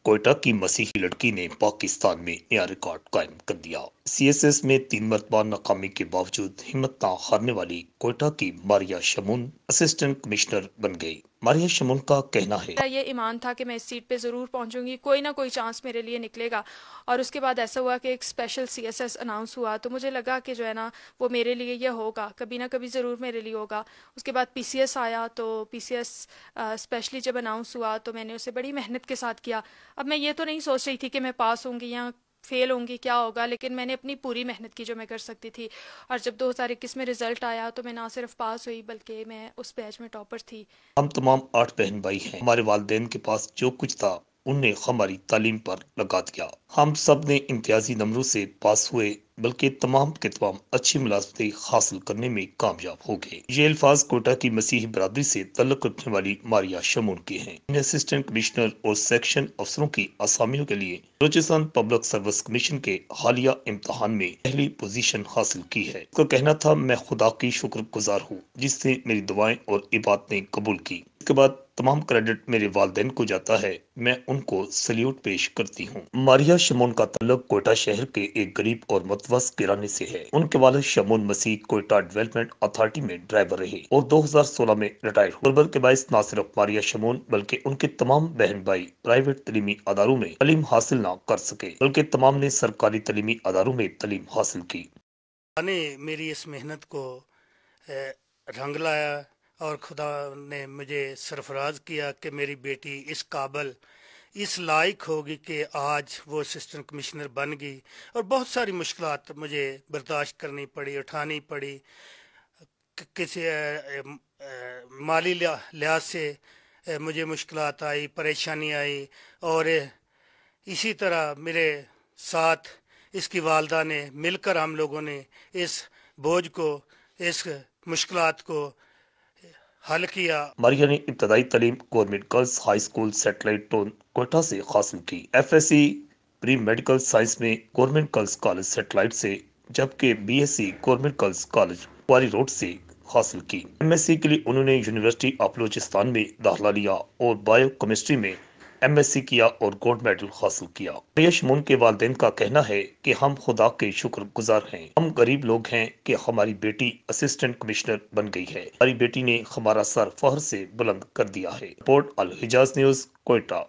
कोयटा की मसीही लड़की ने पाकिस्तान में नया रिकॉर्ड कायम कर दिया। सीएसएस में 3 मरतबा नाकामी के बावजूद हिम्मत ना हारने वाली कोयटा की मारिया शमून असिस्टेंट कमिश्नर बन गई। मारिया शमून का कहना है, मेरा ये ईमान था कि मैं इस सीट पे ज़रूर पहुंचूंगी, कोई ना कोई चांस मेरे लिए निकलेगा। और उसके बाद ऐसा हुआ कि एक स्पेशल सीएसएस अनाउंस हुआ, तो मुझे लगा कि जो है ना वो मेरे लिए ये होगा, कभी ना कभी ज़रूर मेरे लिए होगा। उसके बाद पीसीएस आया, तो पीसीएस स्पेशली जब अनाउंस हुआ तो मैंने उसे बड़ी मेहनत के साथ किया। अब मैं ये तो नहीं सोच रही थी कि मैं पास होंगी या फेल होंगी, क्या होगा, लेकिन मैंने अपनी पूरी मेहनत की जो मैं कर सकती थी। और जब 2021 में रिजल्ट आया तो मैं ना सिर्फ पास हुई बल्कि मैं उस बैच में टॉपर थी। हम तमाम 8 बहन भाई हैं। हमारे वालिदैन के पास जो कुछ था उनने हमारी तालीम पर लगा दिया। हम सब ने इम्तियाजी नंबरों से पास हुए, बल्कि तमाम के तमाम अच्छी मुलाजमतें हासिल करने में कामयाब हो गए। ये अल्फाज कोटा की मसीही बरादरी से तल्लुक रखने वाली मारिया शमून के हैं। इन्हें असिस्टेंट कमिश्नर और सेक्शन अफसरों की असामियों के लिए बलूचिस्तान पब्लिक सर्विस कमीशन के हालिया इम्तहान में पहली पोजीशन हासिल की है। उसका कहना था, मैं खुदा की शुक्रगुजार हूँ जिसने मेरी दुआएं और इबादतें कबूल की। इसके बाद तमाम क्रेडिट मेरे वालिदैन को जाता है, मैं उनको सल्यूट पेश करती हूँ। मारिया शमून का ताल्लुक कोयटा शहर के एक गरीब और मुतवस्सित घराने से है। उनके वालिद शमून मसीह कोयटा डेवलपमेंट अथॉरिटी में ड्राइवर रहे और 2016 में रिटायर हुए। गुर्बत के बायस न सिर्फ मारिया शमून बल्कि उनके तमाम बहन भाई प्राइवेट तलीमी अदारों में तालीम हासिल न कर सके, बल्कि तमाम ने सरकारी तलीमी अदारों में तालीम हासिल की। ने मेरी इस मेहनत को रंग लाया और खुदा ने मुझे सरफराज किया कि मेरी बेटी इस काबिल, इस लायक होगी कि आज वो असिस्टेंट कमिश्नर बन गई। और बहुत सारी मुश्किलात मुझे बर्दाश्त करनी पड़ी, उठानी पड़ी। किसी माली लिहाज से मुझे मुश्किलात आई, परेशानी आई। और इसी तरह मेरे साथ इसकी वालदा ने मिलकर हम लोगों ने इस बोझ को, इस मुश्किलात को हल किया। मारिया ने इब्तदाई तालीम government girls high school satellite town Quetta से हासिल की। एफएससी प्री मेडिकल साइंस में गवर्नमेंट गर्ल्स कॉलेज सैटेलाइट से, जबकि बीएससी गवर्नमेंट गर्ल्स कॉलेज क्वारी रोड से हासिल की। एमएससी के लिए उन्होंने यूनिवर्सिटी ऑफ बलूचिस्तान में दाखिला लिया और बायो केमिस्ट्री में एमएससी किया और गोल्ड मेडल हासिल किया। मारिया शमून के वालिदैन का कहना है कि हम खुदा के शुक्रगुजार हैं। हम गरीब लोग हैं कि हमारी बेटी असिस्टेंट कमिश्नर बन गई है। हमारी बेटी ने हमारा सर फख्र से बुलंद कर दिया है। रिपोर्ट अल हिजाज न्यूज, कोयटा।